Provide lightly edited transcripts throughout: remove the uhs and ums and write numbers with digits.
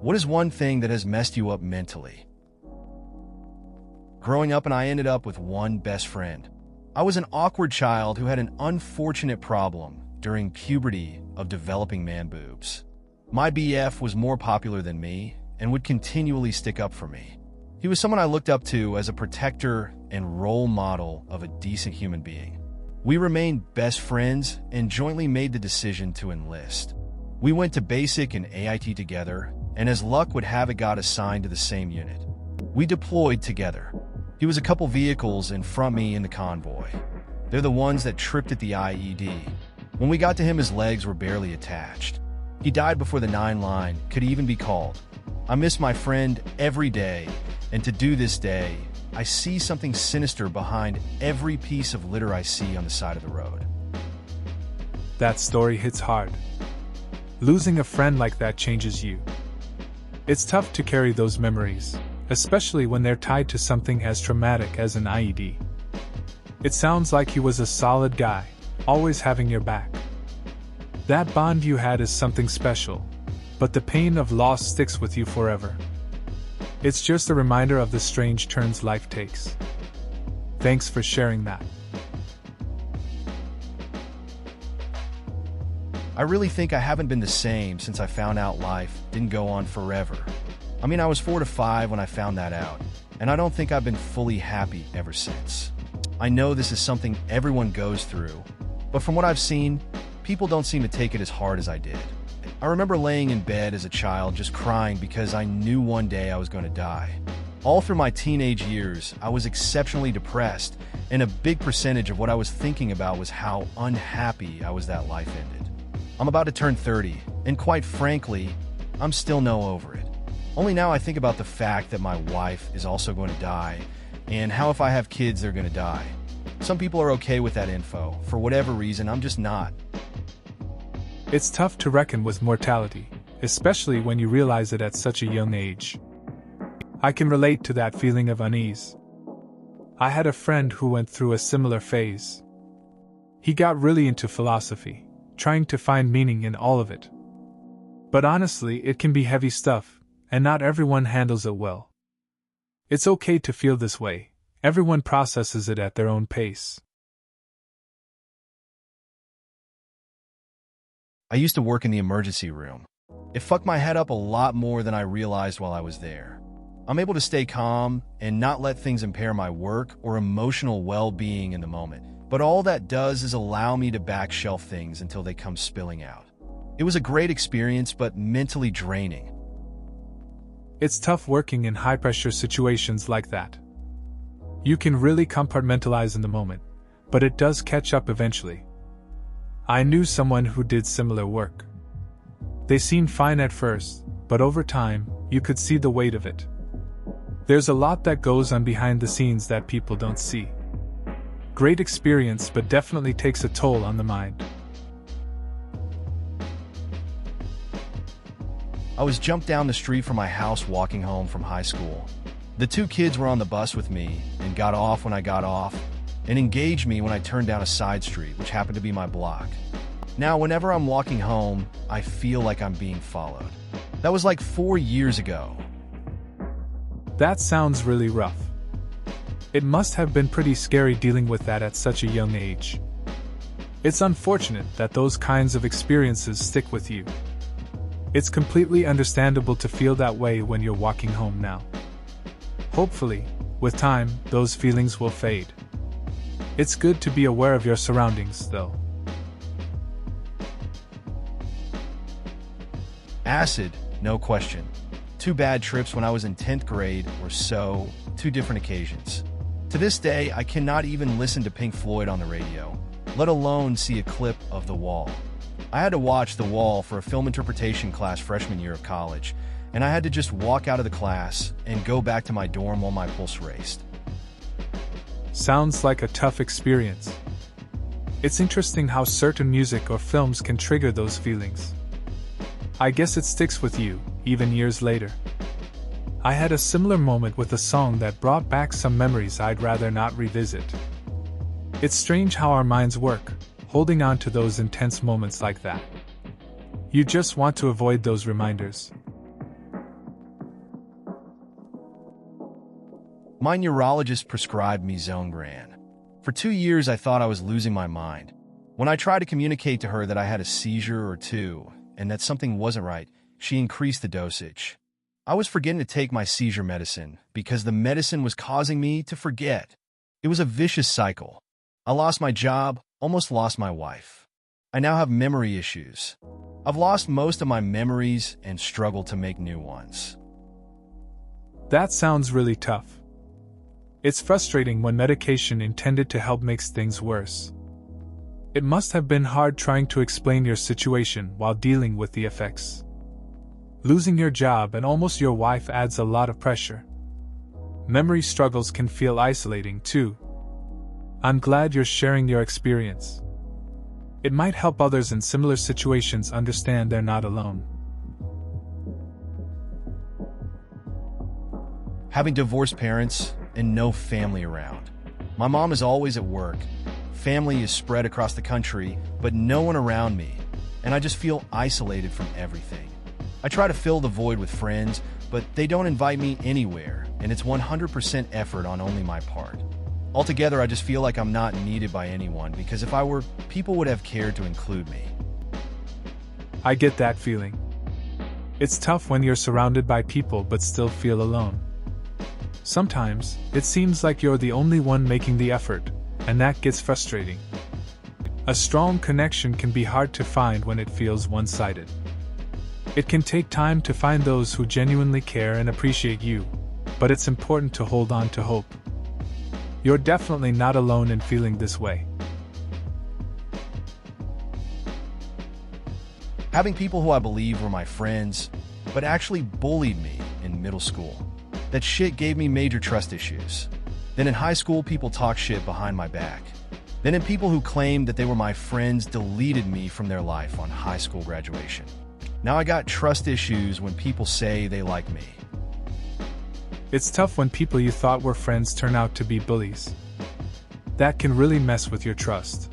What is one thing that has messed you up mentally? Growing up, and I ended up with one best friend. I was an awkward child who had an unfortunate problem during puberty of developing man boobs. My BF was more popular than me and would continually stick up for me. He was someone I looked up to as a protector and role model of a decent human being. We remained best friends and jointly made the decision to enlist. We went to basic and AIT together, and as luck would have it, got assigned to the same unit. We deployed together. He was a couple vehicles in front of me in the convoy. They're the ones that tripped at the IED. When we got to him, his legs were barely attached. He died before the 9 line could even be called. I miss my friend every day, and to this day, I see something sinister behind every piece of litter I see on the side of the road. That story hits hard. Losing a friend like that changes you. It's tough to carry those memories, especially when they're tied to something as traumatic as an IED. It sounds like he was a solid guy, always having your back. That bond you had is something special, but the pain of loss sticks with you forever. It's just a reminder of the strange turns life takes. Thanks for sharing that. I really think I haven't been the same since I found out life didn't go on forever. I mean, I was 4 to 5 when I found that out, and I don't think I've been fully happy ever since. I know this is something everyone goes through, but from what I've seen, people don't seem to take it as hard as I did. I remember laying in bed as a child just crying because I knew one day I was going to die. All through my teenage years, I was exceptionally depressed, and a big percentage of what I was thinking about was how unhappy I was that life ended. I'm about to turn 30, and quite frankly, I'm still no over it. Only now I think about the fact that my wife is also going to die, and how if I have kids, they're going to die. Some people are okay with that info. For whatever reason, I'm just not. It's tough to reckon with mortality, especially when you realize it at such a young age. I can relate to that feeling of unease. I had a friend who went through a similar phase. He got really into philosophy, trying to find meaning in all of it. But honestly, it can be heavy stuff, and not everyone handles it well. It's okay to feel this way. Everyone processes it at their own pace. I used to work in the emergency room. It fucked my head up a lot more than I realized while I was there. I'm able to stay calm and not let things impair my work or emotional well-being in the moment, but all that does is allow me to backshelf things until they come spilling out. It was a great experience, but mentally draining. It's tough working in high-pressure situations like that. You can really compartmentalize in the moment, but it does catch up eventually. I knew someone who did similar work. They seemed fine at first, but over time, you could see the weight of it. There's a lot that goes on behind the scenes that people don't see. Great experience, but definitely takes a toll on the mind. I was jumped down the street from my house walking home from high school. The 2 kids were on the bus with me and got off when I got off, and engaged me when I turned down a side street, which happened to be my block. Now, whenever I'm walking home, I feel like I'm being followed. That was like 4 years ago. That sounds really rough. It must have been pretty scary dealing with that at such a young age. It's unfortunate that those kinds of experiences stick with you. It's completely understandable to feel that way when you're walking home now. Hopefully, with time, those feelings will fade. It's good to be aware of your surroundings, though. Acid, no question. 2 bad trips when I was in 10th grade or so, 2 different occasions. To this day, I cannot even listen to Pink Floyd on the radio, let alone see a clip of The Wall. I had to watch The Wall for a film interpretation class freshman year of college, and I had to just walk out of the class and go back to my dorm while my pulse raced. Sounds like a tough experience. It's interesting how certain music or films can trigger those feelings. I guess it sticks with you, even years later. I had a similar moment with a song that brought back some memories I'd rather not revisit. It's strange how our minds work, holding on to those intense moments like that. You just want to avoid those reminders. My neurologist prescribed me Zongran. For 2 years, I thought I was losing my mind. When I tried to communicate to her that I had a seizure or two and that something wasn't right, she increased the dosage. I was forgetting to take my seizure medicine because the medicine was causing me to forget. It was a vicious cycle. I lost my job, almost lost my wife. I now have memory issues. I've lost most of my memories and struggle to make new ones. That sounds really tough. It's frustrating when medication intended to help makes things worse. It must have been hard trying to explain your situation while dealing with the effects. Losing your job and almost your wife adds a lot of pressure. Memory struggles can feel isolating too. I'm glad you're sharing your experience. It might help others in similar situations understand they're not alone. Having divorced parents and no family around. My mom is always at work. Family is spread across the country, but no one around me, and I just feel isolated from everything. I try to fill the void with friends, but they don't invite me anywhere, and it's 100% effort on only my part. Altogether, I just feel like I'm not needed by anyone, because if I were, people would have cared to include me. I get that feeling. It's tough when you're surrounded by people but still feel alone. Sometimes, it seems like you're the only one making the effort, and that gets frustrating. A strong connection can be hard to find when it feels one-sided. It can take time to find those who genuinely care and appreciate you, but it's important to hold on to hope. You're definitely not alone in feeling this way. Having people who I believe were my friends, but actually bullied me in middle school. That shit gave me major trust issues. Then in high school, people talk shit behind my back. Then in people who claimed that they were my friends deleted me from their life on high school graduation. Now I got trust issues when people say they like me. It's tough when people you thought were friends turn out to be bullies. That can really mess with your trust.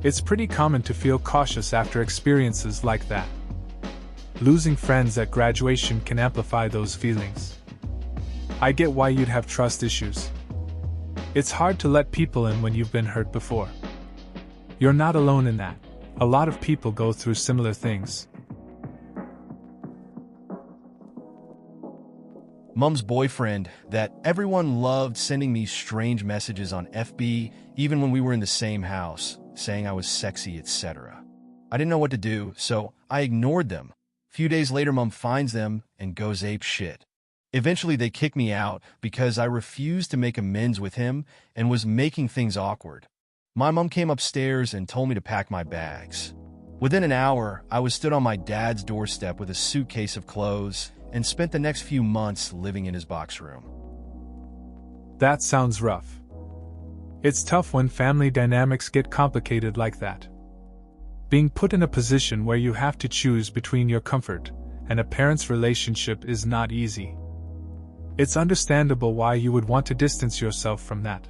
It's pretty common to feel cautious after experiences like that. Losing friends at graduation can amplify those feelings. I get why you'd have trust issues. It's hard to let people in when you've been hurt before. You're not alone in that. A lot of people go through similar things. Mom's boyfriend, that everyone loved sending me strange messages on FB, even when we were in the same house, saying I was sexy, etc. I didn't know what to do, so I ignored them. A few days later, Mom finds them and goes ape shit. Eventually, they kicked me out because I refused to make amends with him and was making things awkward. My mom came upstairs and told me to pack my bags. Within an hour, I was stood on my dad's doorstep with a suitcase of clothes and spent the next few months living in his box room. That sounds rough. It's tough when family dynamics get complicated like that. Being put in a position where you have to choose between your comfort and a parent's relationship is not easy. It's understandable why you would want to distance yourself from that.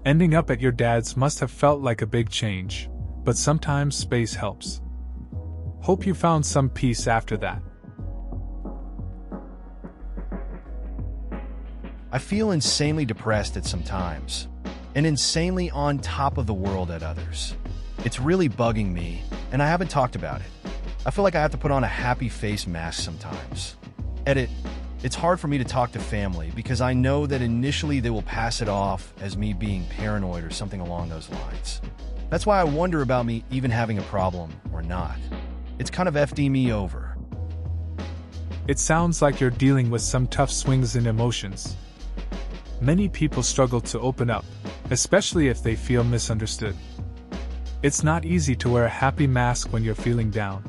Ending up at your dad's must have felt like a big change, but sometimes space helps. Hope you found some peace after that. I feel insanely depressed at some times, and insanely on top of the world at others. It's really bugging me, and I haven't talked about it. I feel like I have to put on a happy face mask sometimes. Edit. It's hard for me to talk to family because I know that initially they will pass it off as me being paranoid or something along those lines. That's why I wonder about me even having a problem or not. It's kind of FD me over. It sounds like you're dealing with some tough swings in emotions. Many people struggle to open up, especially if they feel misunderstood. It's not easy to wear a happy mask when you're feeling down.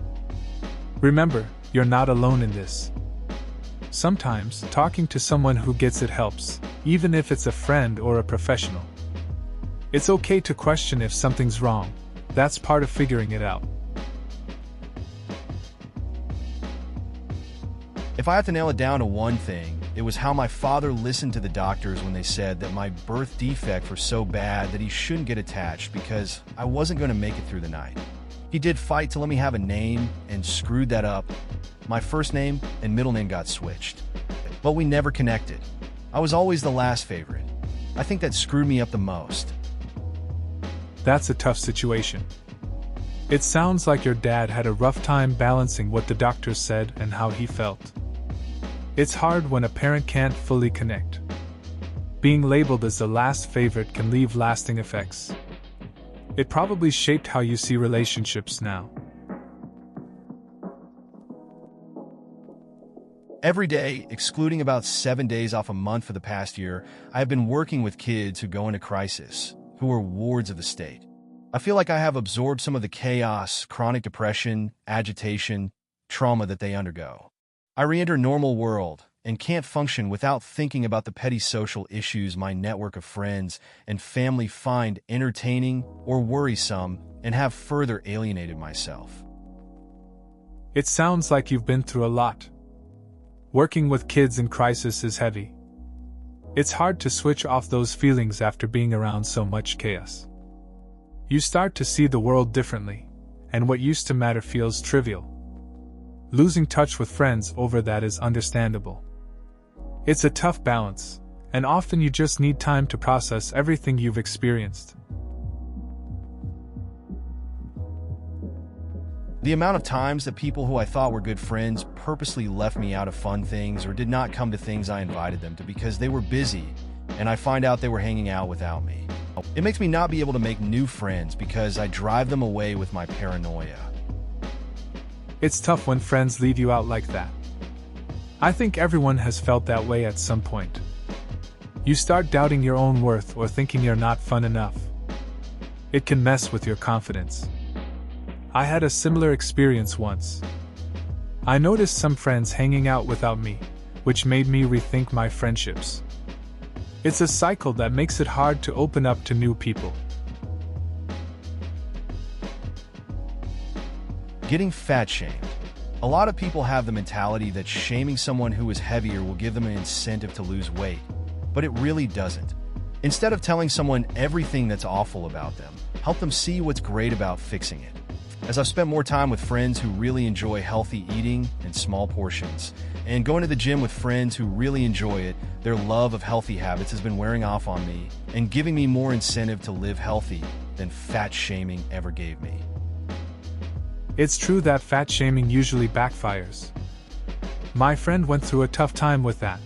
Remember, you're not alone in this. Sometimes, talking to someone who gets it helps, even if it's a friend or a professional. It's okay to question if something's wrong. That's part of figuring it out. If I had to nail it down to one thing, it was how my father listened to the doctors when they said that my birth defect was so bad that he shouldn't get attached because I wasn't going to make it through the night. He did fight to let me have a name and screwed that up. My first name and middle name got switched. But we never connected. I was always the last favorite. I think that screwed me up the most. That's a tough situation. It sounds like your dad had a rough time balancing what the doctors said and how he felt. It's hard when a parent can't fully connect. Being labeled as the last favorite can leave lasting effects. It probably shaped how you see relationships now. Every day, excluding about 7 days off a month for the past year, I have been working with kids who go into crisis, who are wards of the state. I feel like I have absorbed some of the chaos, chronic depression, agitation, trauma that they undergo. I re-enter normal world and can't function without thinking about the petty social issues my network of friends and family find entertaining or worrisome and have further alienated myself. It sounds like you've been through a lot. Working with kids in crisis is heavy. It's hard to switch off those feelings after being around so much chaos. You start to see the world differently, and what used to matter feels trivial. Losing touch with friends over that is understandable. It's a tough balance, and often you just need time to process everything you've experienced. The amount of times that people who I thought were good friends purposely left me out of fun things or did not come to things I invited them to because they were busy, and I find out they were hanging out without me. It makes me not be able to make new friends because I drive them away with my paranoia. It's tough when friends leave you out like that. I think everyone has felt that way at some point. You start doubting your own worth or thinking you're not fun enough. It can mess with your confidence. I had a similar experience once. I noticed some friends hanging out without me, which made me rethink my friendships. It's a cycle that makes it hard to open up to new people. Getting fat-shamed. A lot of people have the mentality that shaming someone who is heavier will give them an incentive to lose weight, but it really doesn't. Instead of telling someone everything that's awful about them, help them see what's great about fixing it. As I've spent more time with friends who really enjoy healthy eating and small portions, and going to the gym with friends who really enjoy it, their love of healthy habits has been wearing off on me and giving me more incentive to live healthy than fat shaming ever gave me. It's true that fat shaming usually backfires. My friend went through a tough time with that,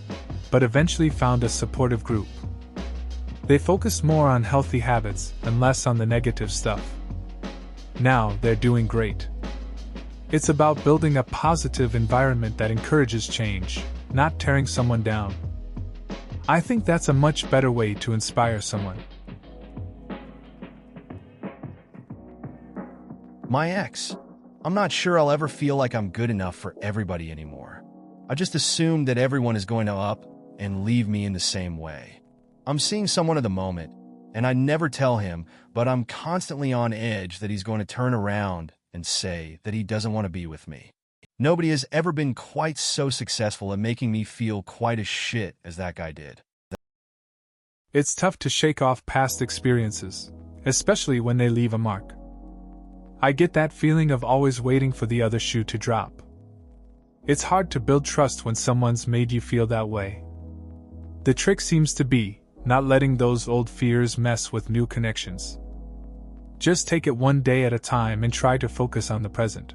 but eventually found a supportive group. They focused more on healthy habits and less on the negative stuff. Now they're doing great. It's about building a positive environment that encourages change, not tearing someone down. I think that's a much better way to inspire someone. My ex. I'm not sure I'll ever feel like I'm good enough for everybody anymore. I just assume that everyone is going to up and leave me in the same way. I'm seeing someone at the moment, and I never tell him, but I'm constantly on edge that he's going to turn around and say that he doesn't want to be with me. Nobody has ever been quite so successful at making me feel quite as shit as that guy did. It's tough to shake off past experiences, especially when they leave a mark. I get that feeling of always waiting for the other shoe to drop. It's hard to build trust when someone's made you feel that way. The trick seems to be not letting those old fears mess with new connections. Just take it one day at a time and try to focus on the present.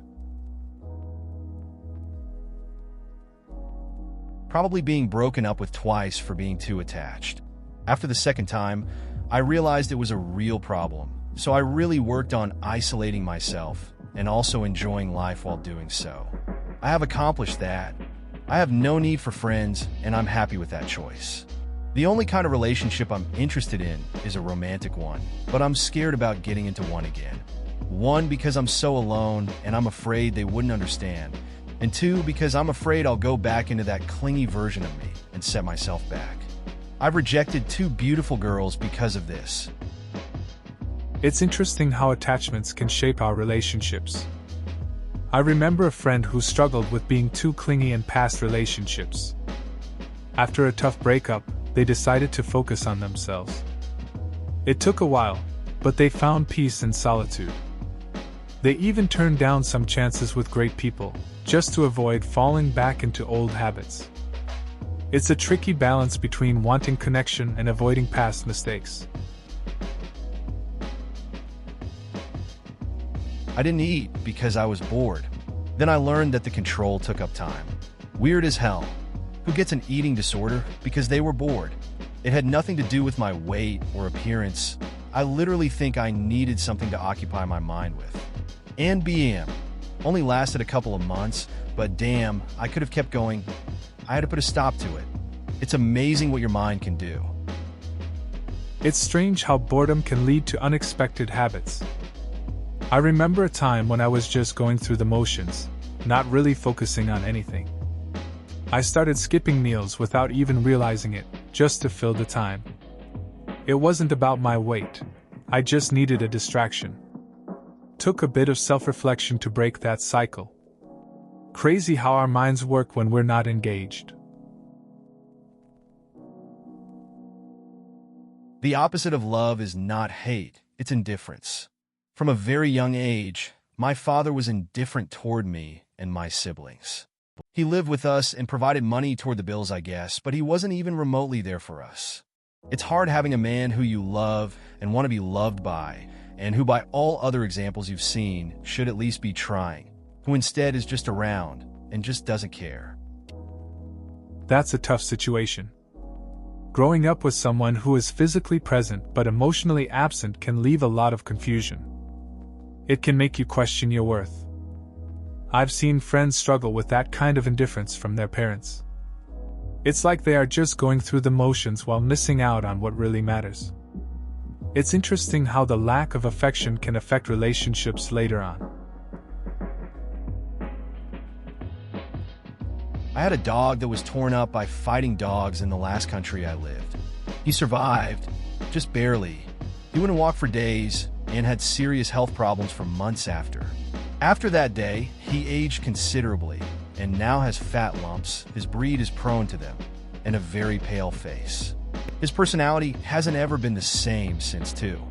Probably being broken up with twice for being too attached. After the second time, I realized it was a real problem, so I really worked on isolating myself and also enjoying life while doing so. I have accomplished that. I have no need for friends, and I'm happy with that choice. The only kind of relationship I'm interested in is a romantic one, but I'm scared about getting into one again. One, because I'm so alone and I'm afraid they wouldn't understand, and two, because I'm afraid I'll go back into that clingy version of me and set myself back. I've rejected 2 beautiful girls because of this. It's interesting how attachments can shape our relationships. I remember a friend who struggled with being too clingy in past relationships. After a tough breakup, they decided to focus on themselves. It took a while, but they found peace in solitude. They even turned down some chances with great people, just to avoid falling back into old habits. It's a tricky balance between wanting connection and avoiding past mistakes. I didn't eat because I was bored. Then I learned that the control took up time. Weird as hell. Who gets an eating disorder because they were bored? It had nothing to do with my weight or appearance. I literally think I needed something to occupy my mind with. And BM. Only lasted a couple of months, but damn, I could have kept going. I had to put a stop to it. It's amazing what your mind can do. It's strange how boredom can lead to unexpected habits. I remember a time when I was just going through the motions, not really focusing on anything. I started skipping meals without even realizing it, just to fill the time. It wasn't about my weight. I just needed a distraction. Took a bit of self-reflection to break that cycle. Crazy how our minds work when we're not engaged. The opposite of love is not hate, it's indifference. From a very young age, my father was indifferent toward me and my siblings. He lived with us and provided money toward the bills, I guess, but he wasn't even remotely there for us. It's hard having a man who you love and want to be loved by, and who by all other examples you've seen should at least be trying, who instead is just around and just doesn't care. That's a tough situation. Growing up with someone who is physically present but emotionally absent can leave a lot of confusion. It can make you question your worth. I've seen friends struggle with that kind of indifference from their parents. It's like they are just going through the motions while missing out on what really matters. It's interesting how the lack of affection can affect relationships later on. I had a dog that was torn up by fighting dogs in the last country I lived. He survived, just barely. He wouldn't walk for days and had serious health problems for months after. After that day, he aged considerably and now has fat lumps, his breed is prone to them, and a very pale face. His personality hasn't ever been the same since too.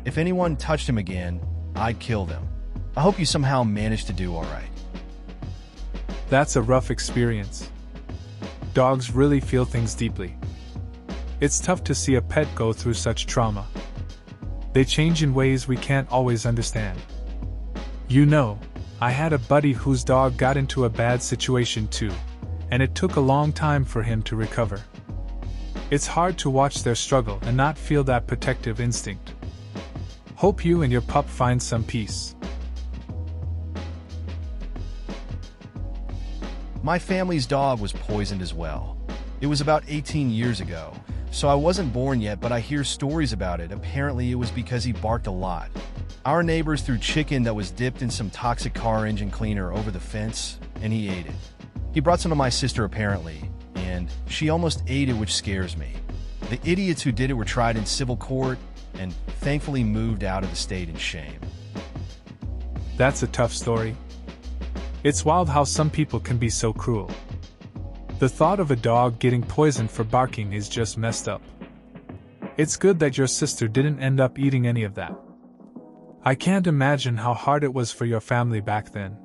If anyone touched him again, I'd kill them. I hope you somehow managed to do all right. That's a rough experience. Dogs really feel things deeply. It's tough to see a pet go through such trauma. They change in ways we can't always understand. You know, I had a buddy whose dog got into a bad situation too, and it took a long time for him to recover. It's hard to watch their struggle and not feel that protective instinct. Hope you and your pup find some peace. My family's dog was poisoned as well. It was about 18 years ago, so I wasn't born yet, but I hear stories about it. Apparently it was because he barked a lot. Our neighbors threw chicken that was dipped in some toxic car engine cleaner over the fence, and he ate it. He brought some to my sister apparently, and she almost ate it, which scares me. The idiots who did it were tried in civil court and thankfully moved out of the state in shame. That's a tough story. It's wild how some people can be so cruel. The thought of a dog getting poisoned for barking is just messed up. It's good that your sister didn't end up eating any of that. I can't imagine how hard it was for your family back then.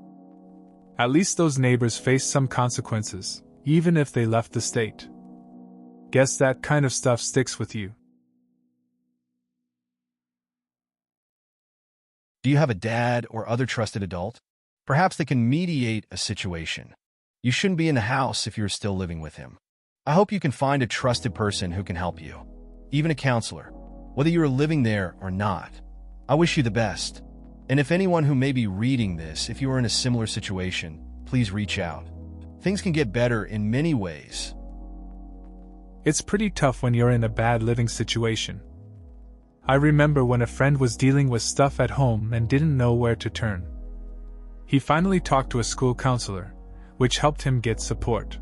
At least those neighbors faced some consequences, even if they left the state. Guess that kind of stuff sticks with you. Do you have a dad or other trusted adult? Perhaps they can mediate a situation. You shouldn't be in the house if you're still living with him. I hope you can find a trusted person who can help you, even a counselor, whether you are living there or not. I wish you the best. And if anyone who may be reading this, if you are in a similar situation, please reach out. Things can get better in many ways. It's pretty tough when you're in a bad living situation. I remember when a friend was dealing with stuff at home and didn't know where to turn. He finally talked to a school counselor, which helped him get support.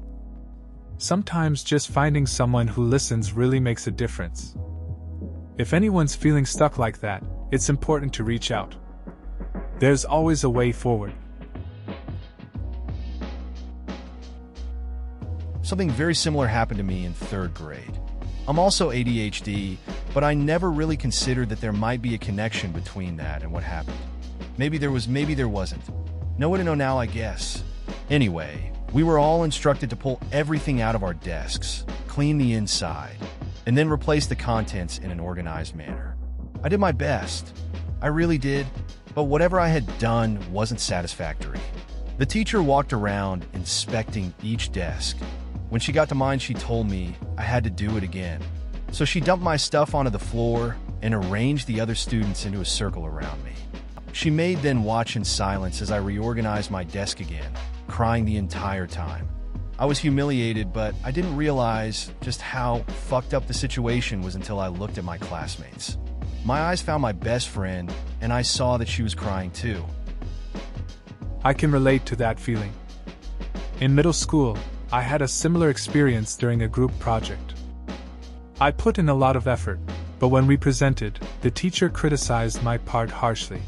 Sometimes just finding someone who listens really makes a difference. If anyone's feeling stuck like that, it's important to reach out. There's always a way forward. Something very similar happened to me in 3rd grade. I'm also ADHD, but I never really considered that there might be a connection between that and what happened. Maybe there was, maybe there wasn't. No way to know now, I guess. Anyway, We were all instructed to pull everything out of our desks, clean the inside, and then replace the contents in an organized manner. I did my best. I really did, but whatever I had done wasn't satisfactory. The teacher walked around inspecting each desk. When she got to mine, she told me I had to do it again. So she dumped my stuff onto the floor and arranged the other students into a circle around me. She made them watch in silence as I reorganized my desk again, crying the entire time. I was humiliated, but I didn't realize just how fucked up the situation was until I looked at my classmates. My eyes found my best friend, and I saw that she was crying too. I can relate to that feeling. In middle school, I had a similar experience during a group project. I put in a lot of effort, but when we presented, the teacher criticized my part harshly.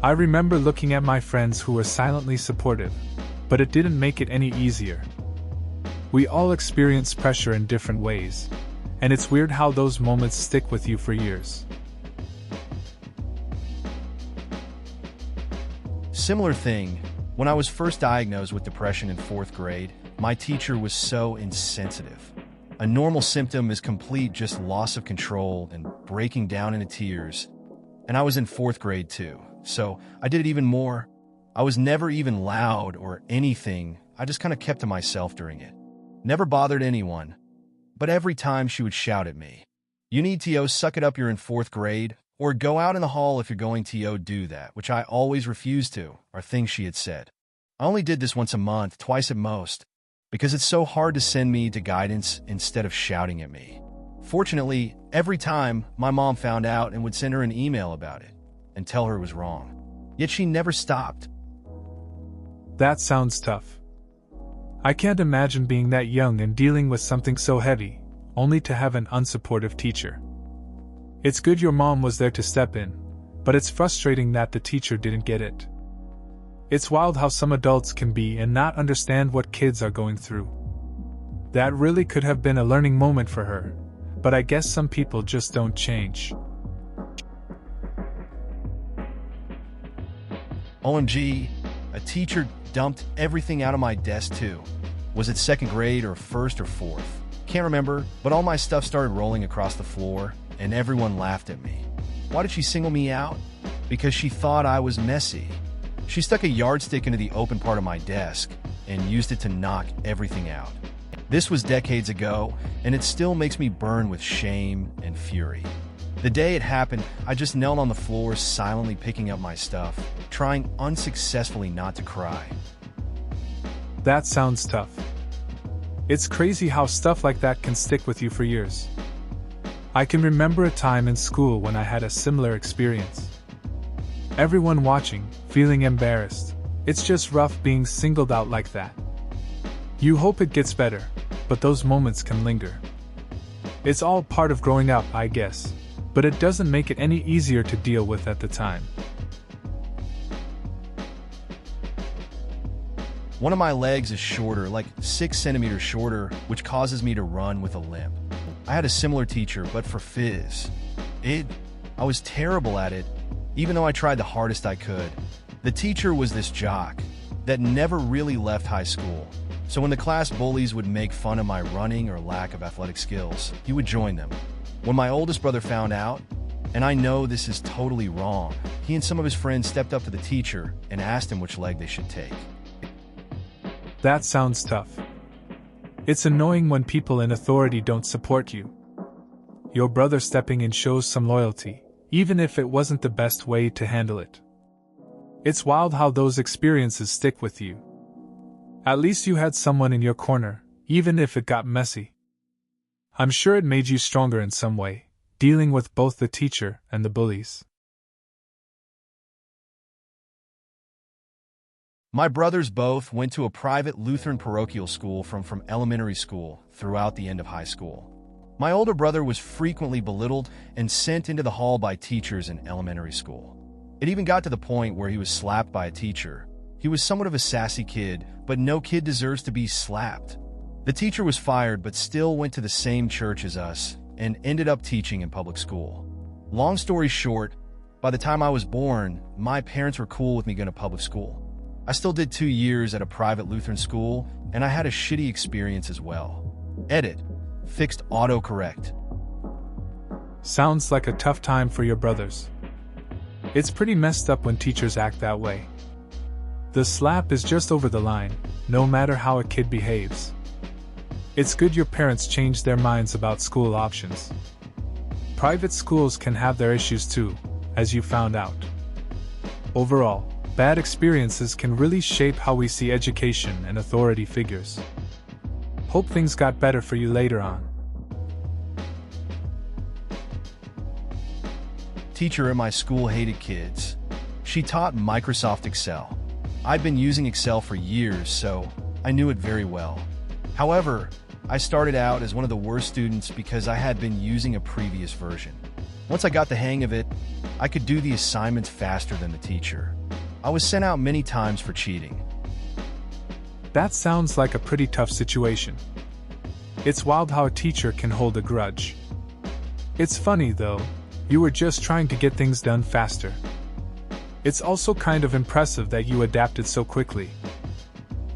I remember looking at my friends who were silently supportive, but it didn't make it any easier. We all experience pressure in different ways, and it's weird how those moments stick with you for years. Similar thing, when I was first diagnosed with depression in 4th grade, my teacher was so insensitive. A normal symptom is complete just loss of control and breaking down into tears. And I was in 4th grade too, so I did it even more. I was never even loud or anything, I just kind of kept to myself during it. Never bothered anyone. But every time she would shout at me, "You need to suck it up, you're in 4th grade," or "Go out in the hall if you're going to do that," which I always refused to, are things she had said. I only did this once a month, twice at most, because it's so hard to send me to guidance instead of shouting at me. Fortunately, every time, my mom found out and would send her an email about it and tell her it was wrong. Yet she never stopped. That sounds tough. I can't imagine being that young and dealing with something so heavy, only to have an unsupportive teacher. It's good your mom was there to step in, but it's frustrating that the teacher didn't get it. It's wild how some adults can be and not understand what kids are going through. That really could have been a learning moment for her, but I guess some people just don't change. OMG, a teacher dumped everything out of my desk too. Was it 2nd grade or 1st or 4th? Can't remember, but all my stuff started rolling across the floor, and everyone laughed at me. Why did she single me out? Because she thought I was messy. She stuck a yardstick into the open part of my desk and used it to knock everything out. This was decades ago, and it still makes me burn with shame and fury. The day it happened, I just knelt on the floor, silently picking up my stuff, trying unsuccessfully not to cry. That sounds tough. It's crazy how stuff like that can stick with you for years. I can remember a time in school when I had a similar experience. Everyone watching, feeling embarrassed. It's just rough being singled out like that. You hope it gets better, but those moments can linger. It's all part of growing up, I guess, but it doesn't make it any easier to deal with at the time. One of my legs is shorter, like 6 centimeters shorter, which causes me to run with a limp. I had a similar teacher, but for phys. I was terrible at it, even though I tried the hardest I could. The teacher was this jock that never really left high school. So when the class bullies would make fun of my running or lack of athletic skills, he would join them. When my oldest brother found out, and I know this is totally wrong, he and some of his friends stepped up to the teacher and asked him which leg they should take. That sounds tough. It's annoying when people in authority don't support you. Your brother stepping in shows some loyalty, even if it wasn't the best way to handle it. It's wild how those experiences stick with you. At least you had someone in your corner, even if it got messy. I'm sure it made you stronger in some way, dealing with both the teacher and the bullies. My brothers both went to a private Lutheran parochial school from elementary school throughout the end of high school. My older brother was frequently belittled and sent into the hall by teachers in elementary school. It even got to the point where he was slapped by a teacher. He was somewhat of a sassy kid, but no kid deserves to be slapped. The teacher was fired but still went to the same church as us and ended up teaching in public school. Long story short, by the time I was born, my parents were cool with me going to public school. I still did 2 years at a private Lutheran school, and I had a shitty experience as well. Edit. Fixed autocorrect. Sounds like a tough time for your brothers. It's pretty messed up when teachers act that way. The slap is just over the line, no matter how a kid behaves. It's good your parents changed their minds about school options. Private schools can have their issues too, as you found out. Overall, bad experiences can really shape how we see education and authority figures. Hope things got better for you later on. Teacher at my school hated kids. She taught Microsoft Excel. I'd been using Excel for years, so I knew it very well. However, I started out as one of the worst students because I had been using a previous version. Once I got the hang of it, I could do the assignments faster than the teacher. I was sent out many times for cheating. That sounds like a pretty tough situation. It's wild how a teacher can hold a grudge. It's funny though, you were just trying to get things done faster. It's also kind of impressive that you adapted so quickly.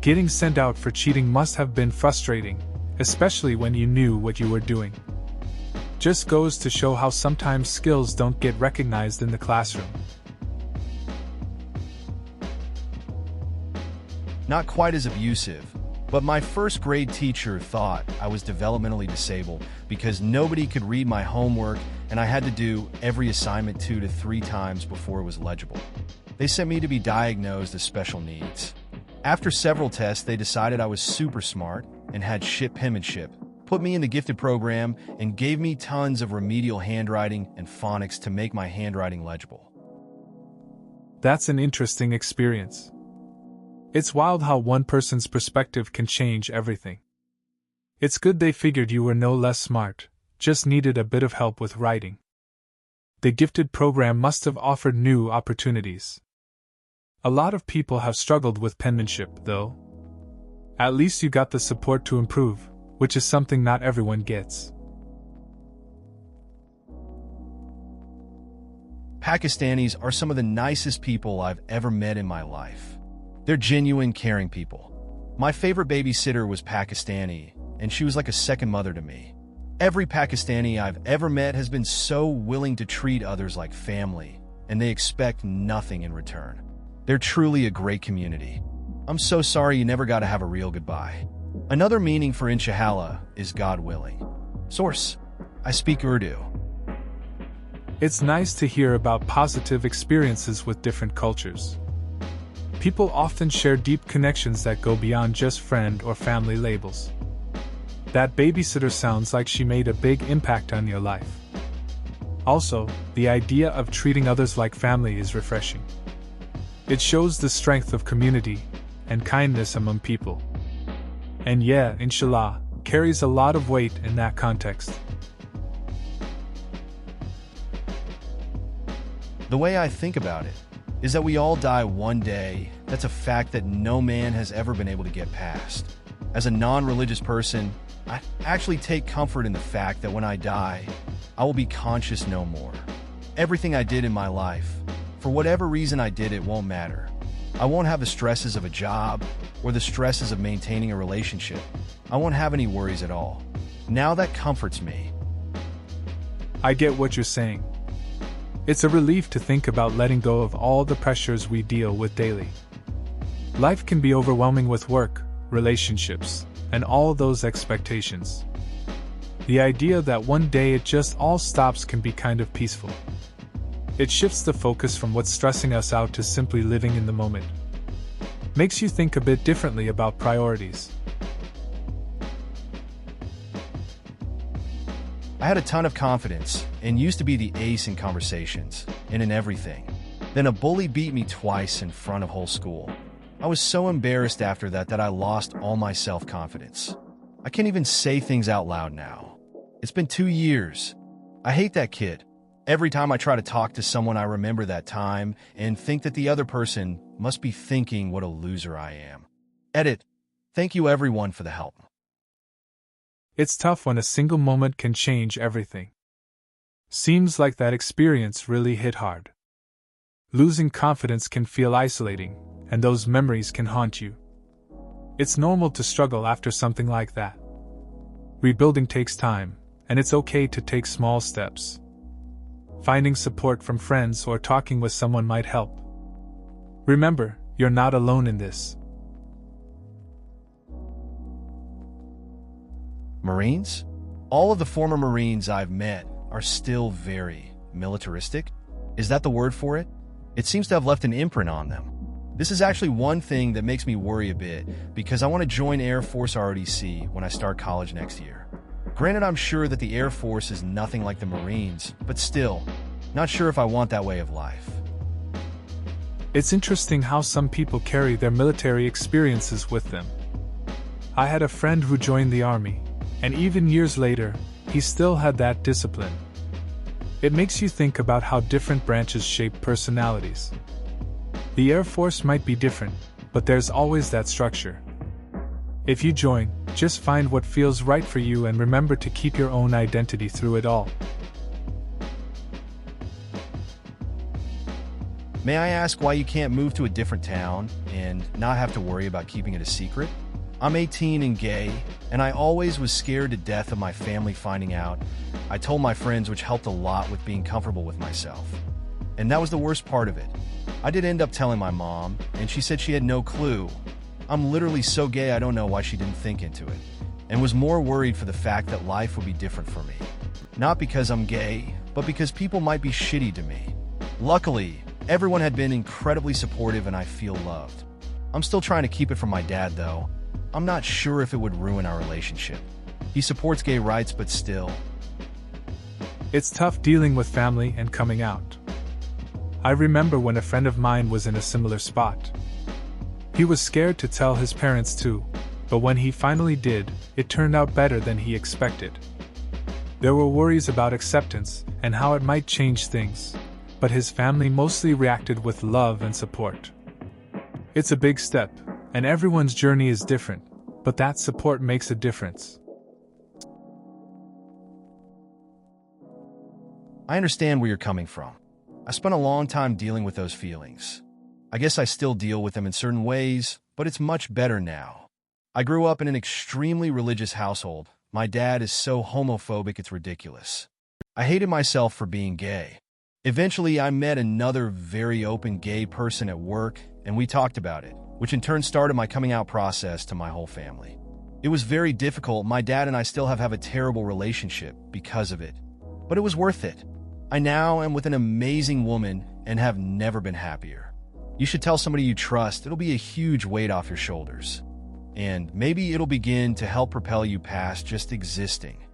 Getting sent out for cheating must have been frustrating, especially when you knew what you were doing. Just goes to show how sometimes skills don't get recognized in the classroom. Not quite as abusive, but my first grade teacher thought I was developmentally disabled because nobody could read my homework and I had to do every assignment 2 to 3 times before it was legible. They sent me to be diagnosed as special needs. After several tests, they decided I was super smart and had shit penmanship, put me in the gifted program, and gave me tons of remedial handwriting and phonics to make my handwriting legible. That's an interesting experience. It's wild how one person's perspective can change everything. It's good they figured you were no less smart, just needed a bit of help with writing. The gifted program must have offered new opportunities. A lot of people have struggled with penmanship, though. At least you got the support to improve, which is something not everyone gets. Pakistanis are some of the nicest people I've ever met in my life. They're genuine, caring people. My favorite babysitter was Pakistani, and she was like a second mother to me. Every Pakistani I've ever met has been so willing to treat others like family, and they expect nothing in return. They're truly a great community. I'm so sorry you never got to have a real goodbye. Another meaning for Inshallah is God willing. Source: I speak Urdu. It's nice to hear about positive experiences with different cultures. People often share deep connections that go beyond just friend or family labels. That babysitter sounds like she made a big impact on your life. Also, the idea of treating others like family is refreshing. It shows the strength of community and kindness among people. And yeah, inshallah, carries a lot of weight in that context. The way I think about it is that we all die one day. That's a fact that no man has ever been able to get past. As a non-religious person, I actually take comfort in the fact that when I die, I will be conscious no more. Everything I did in my life, for whatever reason I did it, won't matter. I won't have the stresses of a job or the stresses of maintaining a relationship. I won't have any worries at all. Now that comforts me. I get what you're saying. It's a relief to think about letting go of all the pressures we deal with daily. Life can be overwhelming with work, relationships, and all those expectations. The idea that one day it just all stops can be kind of peaceful. It shifts the focus from what's stressing us out to simply living in the moment. Makes you think a bit differently about priorities. I had a ton of confidence and used to be the ace in conversations and in everything. Then a bully beat me twice in front of whole school. I was so embarrassed after that I lost all my self-confidence. I can't even say things out loud now. It's been 2 years. I hate that kid. Every time I try to talk to someone, I remember that time and think that the other person must be thinking what a loser I am. Edit. Thank you everyone for the help. It's tough when a single moment can change everything. Seems like that experience really hit hard. Losing confidence can feel isolating, and those memories can haunt you. It's normal to struggle after something like that. Rebuilding takes time, and it's okay to take small steps. Finding support from friends or talking with someone might help. Remember, you're not alone in this. Marines? All of the former Marines I've met are still very militaristic. Is that the word for it? It seems to have left an imprint on them. This is actually one thing that makes me worry a bit, because I want to join Air Force ROTC when I start college next year. Granted, I'm sure that the Air Force is nothing like the Marines, but still, not sure if I want that way of life. It's interesting how some people carry their military experiences with them. I had a friend who joined the Army, and even years later, he still had that discipline. It makes you think about how different branches shape personalities. The Air Force might be different, but there's always that structure. If you join, just find what feels right for you and remember to keep your own identity through it all. May I ask why you can't move to a different town and not have to worry about keeping it a secret? I'm 18 and gay, and I always was scared to death of my family finding out. I told my friends, which helped a lot with being comfortable with myself. And that was the worst part of it. I did end up telling my mom, and she said she had no clue. I'm literally so gay I don't know why she didn't think into it, and was more worried for the fact that life would be different for me. Not because I'm gay, but because people might be shitty to me. Luckily, everyone had been incredibly supportive and I feel loved. I'm still trying to keep it from my dad though. I'm not sure if it would ruin our relationship. He supports gay rights, but still. It's tough dealing with family and coming out. I remember when a friend of mine was in a similar spot. He was scared to tell his parents too, but when he finally did, it turned out better than he expected. There were worries about acceptance and how it might change things, but his family mostly reacted with love and support. It's a big step, and everyone's journey is different, but that support makes a difference. I understand where you're coming from. I spent a long time dealing with those feelings. I guess I still deal with them in certain ways, but it's much better now. I grew up in an extremely religious household. My dad is so homophobic it's ridiculous. I hated myself for being gay. Eventually, I met another very open gay person at work, and we talked about it, which in turn started my coming out process to my whole family. It was very difficult. My dad and I still have a terrible relationship because of it, but it was worth it. I now am with an amazing woman and have never been happier. You should tell somebody you trust. It'll be a huge weight off your shoulders. And maybe it'll begin to help propel you past just existing.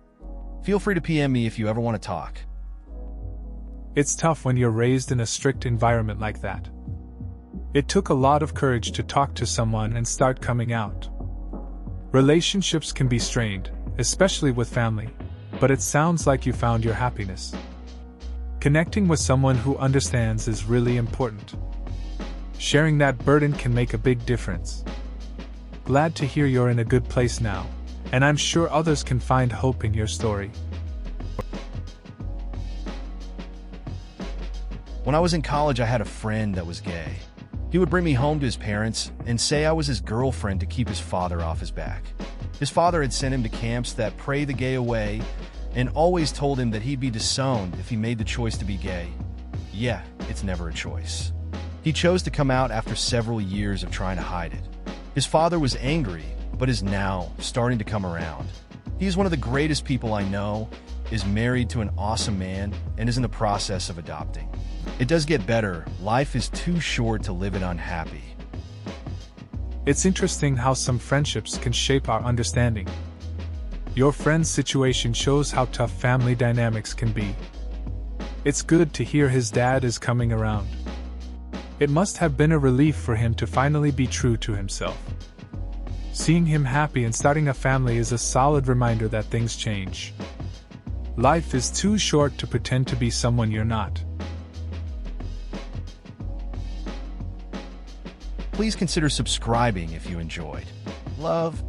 Feel free to PM me if you ever want to talk. It's tough when you're raised in a strict environment like that. It took a lot of courage to talk to someone and start coming out. Relationships can be strained, especially with family, but it sounds like you found your happiness. Connecting with someone who understands is really important. Sharing that burden can make a big difference. Glad to hear you're in a good place now, and I'm sure others can find hope in your story. When I was in college, I had a friend that was gay. He would bring me home to his parents and say I was his girlfriend to keep his father off his back. His father had sent him to camps that pray the gay away and always told him that he'd be disowned if he made the choice to be gay. Yeah, it's never a choice. He chose to come out after several years of trying to hide it. His father was angry, but is now starting to come around. He is one of the greatest people I know, is married to an awesome man, and is in the process of adopting. It does get better. Life is too short to live it unhappy. It's interesting how some friendships can shape our understanding. Your friend's situation shows how tough family dynamics can be. It's good to hear his dad is coming around. It must have been a relief for him to finally be true to himself. Seeing him happy and starting a family is a solid reminder that things change. Life is too short to pretend to be someone you're not. Please consider subscribing if you enjoyed. Love.